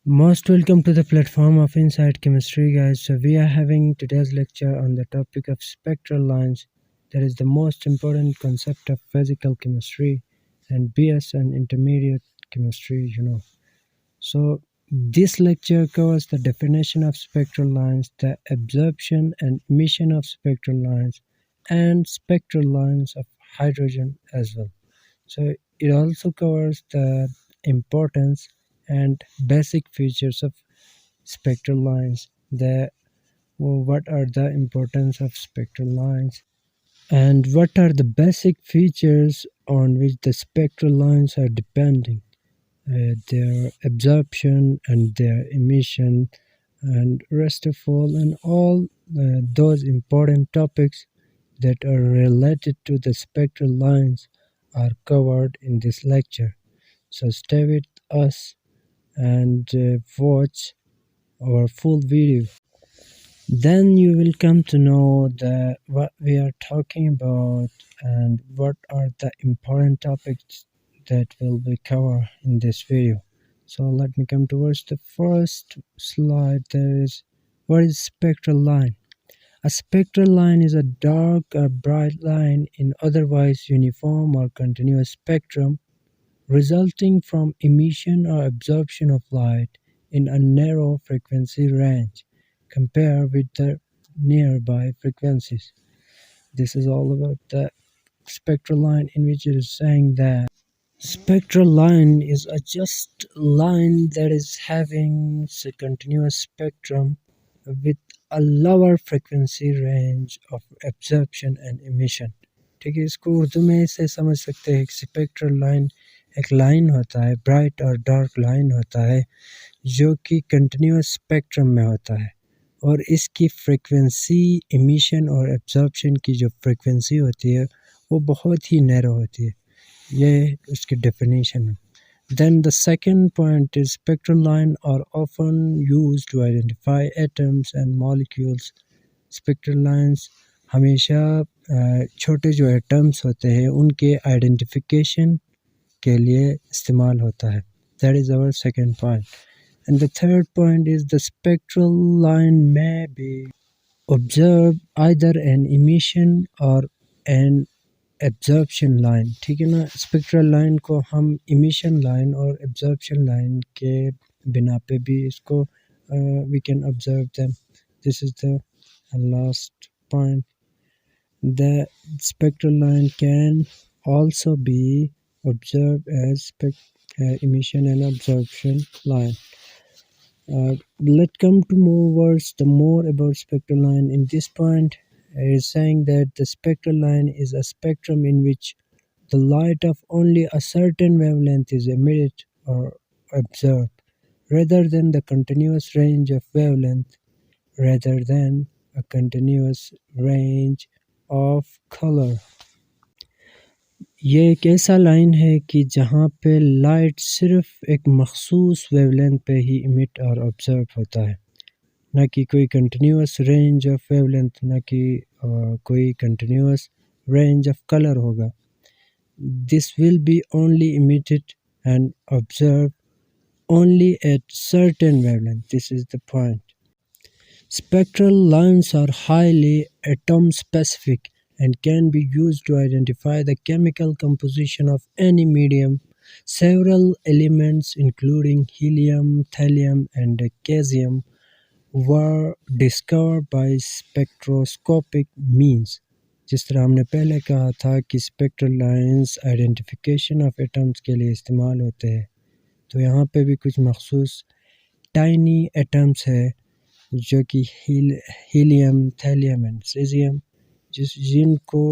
Most welcome to the platform of Inside Chemistry, guys. So, we are having today's lecture on the topic of spectral lines. That is the most important concept of physical chemistry and BS and intermediate chemistry. So, this lecture covers the definition of spectral lines, the absorption and emission of spectral lines, and spectral lines of hydrogen as well. So it also covers the importance and basic features of spectral lines. What are the importance of spectral lines and what are the basic features on which the spectral lines are depending, their absorption and their emission and rest of all those important topics that are related to the spectral lines are covered in this lecture. So stay with us and watch our full video. Then you will come to know what we are talking about and what are the important topics that will be covered in this video. So let me come towards the first slide. There is what is spectral line. A spectral line is a dark or bright line in otherwise uniform or continuous spectrum resulting from emission or absorption of light in a narrow frequency range compared with the nearby frequencies. This is all about the spectral line, in which it is saying that spectral line is a just line that is having a continuous spectrum with a lower frequency range of absorption and emission. ठीक है, इसको उर्दू में से समझ सकते हैं। Spectral line एक line होता है, ब्राइट और डार्क लाइन होता है जो कि कंटिन्यूस स्पेक्ट्रम में होता है और इसकी फ्रीक्वेंसी एमिशन और एब्जॉर्प्शन की जो फ्रीक्वेंसी होती है वो बहुत ही नैरो होती है। ये उसकी डेफिनेशन है। Then the second point is spectral lines are often used to identify atoms and molecules. Spectral lines हमेशा छोटे जो एटम्स होते हैं उनके आइडेंटिफिकेशन के लिए इस्तेमाल होता है। That is our second point. And the third point is the spectral line may be observed either an emission or an absorption line. ठीक है ना, स्पेक्ट्रल लाइन को हम इमिशन लाइन और एब्जॉर्प्शन लाइन के बिना पे भी इसको we can observe them. This is the last point. The spectral line can also be observed as emission and absorption line. Let's come to more about spectral line. In this point, it is saying that the spectral line is a spectrum in which the light of only a certain wavelength is emitted or absorbed, rather than the continuous range of wavelength, rather than a continuous range of color. ये एक ऐसा line है कि जहाँ पे light सिर्फ एक मखसूस वेवलेंथ पे ही इमिट और ऑब्जर्व होता है, ना कि कोई कंटिन्यूस रेंज ऑफ वेवलेंथ, ना कि कोई कंटिन्यूस रेंज ऑफ कलर होगा। This will be only emitted and observe only at certain wavelength. This is the point. Spectral lines are highly atom specific and can be used to identify the chemical composition of any medium. Several elements including helium, thallium and caesium were discovered by spectroscopic means. जिस तरह हमने पहले कहा था कि spectral lines identification of atoms के लिए इस्तेमाल होते हैं, तो यहाँ पे भी कुछ मखसूस टाइनी एटम्स है जो कि हीलियम, थैलियम एंड सीजियम जिनको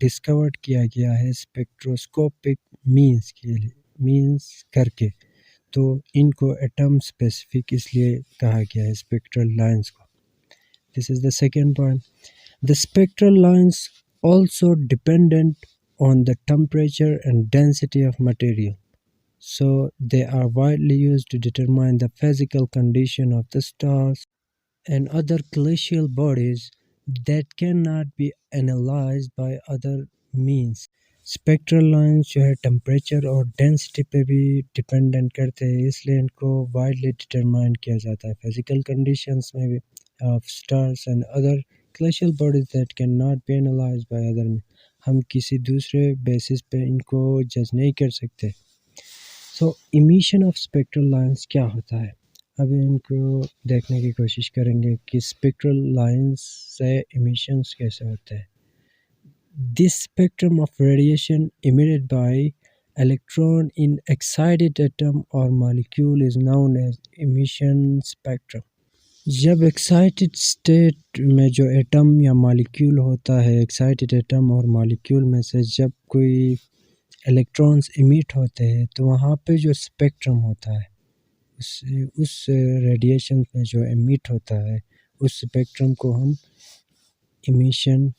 डिस्कवर्ड किया गया है स्पेक्ट्रोस्कोपिक मींस करके, तो इनको एटम स्पेसिफिक इसलिए कहा गया है स्पेक्ट्रल लाइंस को। This is the second point. The spectral lines also dependent on the temperature and density of material. So they are widely used to determine the physical condition of the stars and other celestial bodies that cannot be analyzed by other means. Spectral lines जो है temperature और density पे भी dependent करते हैं, इसलिए इनको widely determine किया जाता है फिजिकल कंडीशंस में भी of stars and other glacial bodies that can not be analysed by other में। हम किसी दूसरे बेसिस पे इनको जज नहीं कर सकते। सो इमिशन ऑफ स्पेक्ट्रल लाइंस क्या होता है, अभी इनको देखने की कोशिश करेंगे कि स्पेक्ट्रल लाइंस से इमिशंस कैसे होते हैं। This spectrum of radiation emitted by electron in excited atom or molecule is known as emission spectrum. जब एक्साइटेड स्टेट में जो एटम या मॉलिक्यूल होता है, एक्साइटेड एटम और मॉलिक्यूल में से जब कोई इलेक्ट्रॉन्स इमिट होते हैं तो वहाँ पे जो स्पेक्ट्रम होता है उस रेडिएशन में जो इमिट होता है उस स्पेक्ट्रम को हम इमिशन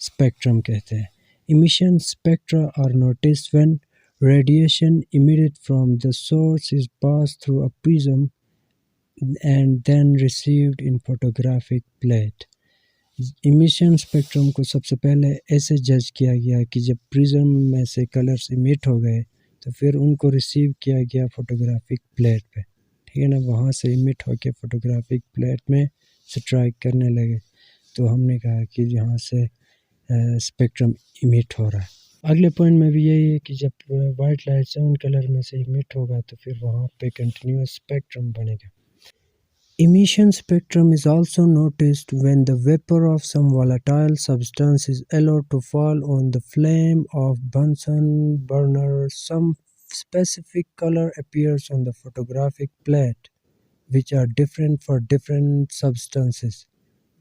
spectrum कहते हैं। Emission spectra are noticed when radiation emitted from the source is passed through a prism and then received in photographic plate. Emission spectrum को सबसे पहले ऐसे जज किया गया कि जब प्रिज्म में से कलर्स इमिट हो गए तो फिर उनको रिसीव किया गया फोटोग्राफिक प्लेट पे, ठीक है ना। वहाँ से इमिट होके फोटोग्राफिक प्लेट में स्ट्राइक करने लगे, तो हमने कहा कि यहाँ से स्पेक्ट्रम इमिट हो रहा है। अगले पॉइंट में भी यही है कि जब वाइट लाइट 7 कलर में से इमिट होगा तो फिर वहाँ पे कंटिन्यूस स्पेक्ट्रम बनेगा। Emission spectrum is also noticed when the vapor of some volatile substance is allowed to fall on the flame of Bunsen burner. Some specific color appears on the photographic plate, which are different for different substances.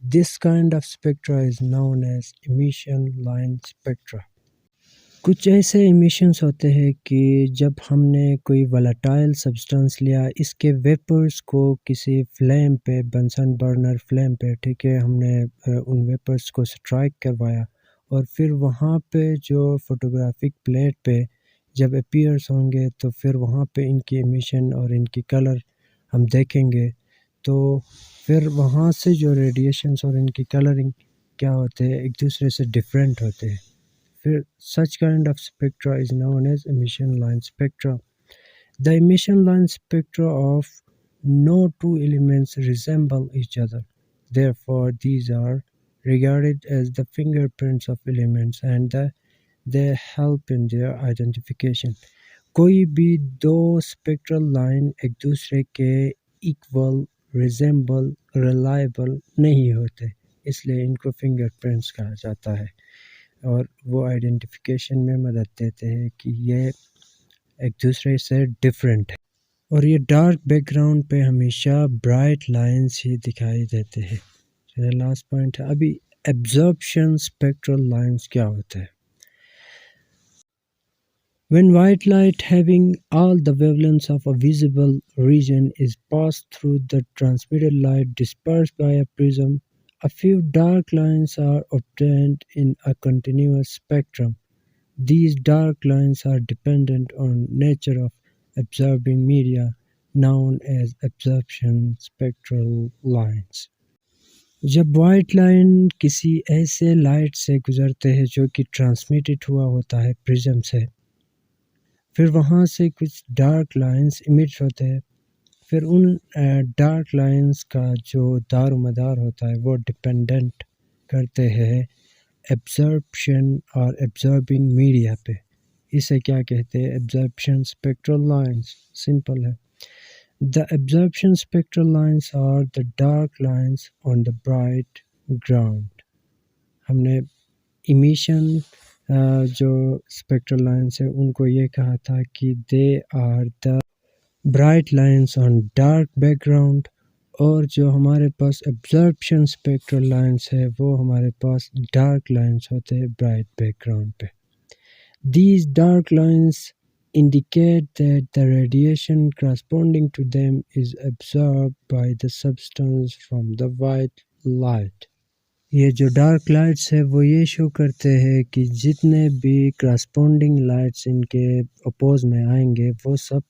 This kind of spectra is known as emission line spectra. कुछ ऐसे emissions होते हैं कि जब हमने कोई volatile substance लिया, इसके वेपर्स को किसी फ्लेम पे, बंसन बर्नर फ्लेम पे, ठीक है, हमने उन वेपर्स को स्ट्राइक करवाया और फिर वहाँ पे जो फोटोग्राफिक प्लेट पे जब अपीयर्स होंगे तो फिर वहाँ पे इनकी इमिशन और इनकी कलर हम देखेंगे, तो फिर वहाँ से जो रेडिएशंस और इनकी कलरिंग क्या होते हैं, एक दूसरे से डिफरेंट होते हैं। फिर such kind of spectra is known as emission line spectra. The emission line spectra of no two elements resemble each other. Therefore, these are regarded as the fingerprints of elements and they help in their identification. कोई भी दो spectral line एक दूसरे के equal, resemble, reliable नहीं होते, इसलिए इनको फिंगरप्रिंट्स कहा जाता है और वो आइडेंटिफिकेशन में मदद देते हैं कि ये एक दूसरे से डिफरेंट है। और ये डार्क बैकग्राउंड पे हमेशा ब्राइट लाइंस ही दिखाई देते हैं। तो लास्ट पॉइंट है। अभी एब्जॉर्प्शन स्पेक्ट्रल लाइंस क्या होता है? When white light having all the wavelengths of a visible region is passed through the transmitted light dispersed by a prism, a few dark lines are obtained in a continuous spectrum. These dark lines are dependent on nature of absorbing media, known as absorption spectral lines. जब white line किसी ऐसे light से गुजरते हैं जो कि transmitted हुआ होता है प्रिज्म से, फिर वहाँ से कुछ डार्क लाइंस इमिट होते हैं, फिर उन डार्क लाइंस का जो दारोमदार होता है वो डिपेंडेंट करते हैं एब्जॉर्प्शन और एब्जॉर्बिंग मीडिया पे। इसे क्या कहते हैं? Absorption spectral lines. सिंपल है। The absorption spectral lines are the dark lines on the bright ground. हमने इमिशन जो स्पेक्ट्रल लाइंस है उनको ये कहा था कि they are the bright lines on dark background, और जो हमारे पास एब्जॉर्प्शन स्पेक्ट्रल लाइंस है वो हमारे पास डार्क लाइंस होते हैं ब्राइट बैकग्राउंड पे। These dark lines indicate that the radiation corresponding to them is absorbed by the substance from the white light. ये जो डार्क लाइट्स है वो ये शो करते हैं कि जितने भी करस्पॉन्डिंग लाइट्स इनके अपोज में आएंगे वो सब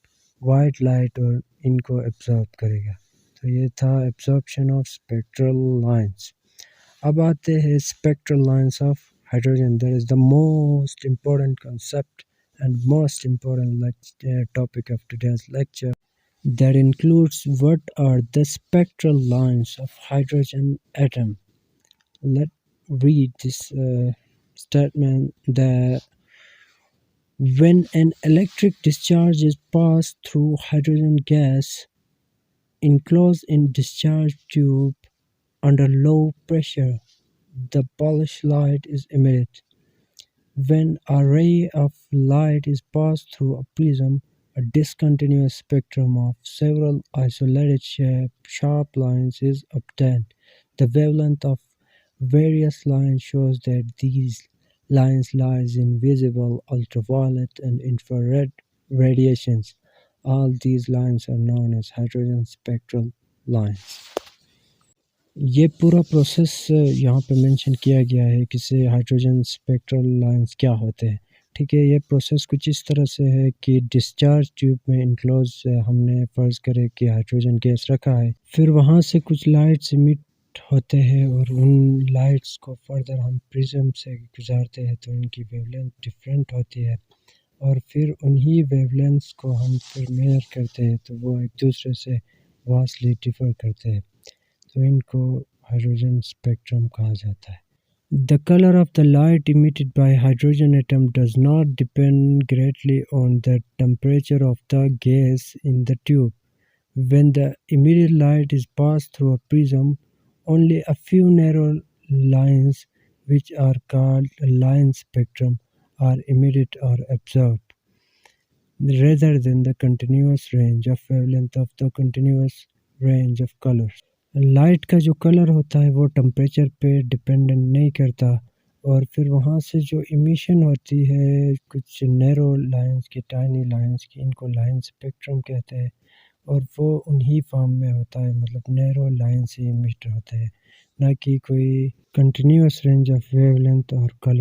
वाइट लाइट और इनको एब्जॉर्ब करेगा। तो ये था एब्जॉर्प्शन ऑफ स्पेक्ट्रल लाइंस। अब आते हैं spectral lines of hydrogen. That is the most important concept and most important topic of today's lecture. That includes what are the spectral lines of hydrogen atom. Let's read this statement. The When an electric discharge is passed through hydrogen gas enclosed in discharge tube under low pressure, the polished light is emitted. When a ray of light is passed through a prism, a discontinuous spectrum of several isolated sharp lines is obtained. The wavelength of various lines shows that these lines lies in visible ultraviolet and infrared radiations. All these lines are known as hydrogen spectral lines. ये पूरा process यहाँ पे mention किया गया है कि से hydrogen spectral lines क्या होते हैं। ठीक है, ये प्रोसेस कुछ इस तरह से है कि डिस्चार्ज ट्यूब में इनक्लोज हमने फ़र्ज़ करे कि हाइड्रोजन गैस रखा है, फिर वहाँ से कुछ लाइट्स इमिट होते हैं और उन लाइट्स को फर्दर हम प्रिज्म से गुजारते हैं तो उनकी वेवलेंथ डिफरेंट होती है और फिर उन्हीं वेवलेंथ्स को हम फिर मेजर करते हैं तो वो एक दूसरे से वास्टली डिफ़र करते हैं, तो इनको हाइड्रोजन स्पेक्ट्रम कहा जाता है। The color of the light emitted by hydrogen atom does not depend greatly on the temperature of the gas in the tube. When the emitted light is passed through a prism, only a few narrow lines, which are called line spectrum, are emitted or absorbed, rather than the continuous range of wavelength of the continuous range of colors. Light का जो colour होता है वो temperature पे dependent नहीं करता और फिर वहाँ से जो इमिशन होती है कुछ नैरो लाइंस की, टाइनी लाइंस की, इनको लाइन स्पेक्ट्रम कहते हैं और वो उन्हीं फॉर्म में होता है, मतलब नैरो लाइन से इमिट होते हैं, ना कि कोई कंटिन्यूस रेंज ऑफ वेवलेंथ और कलर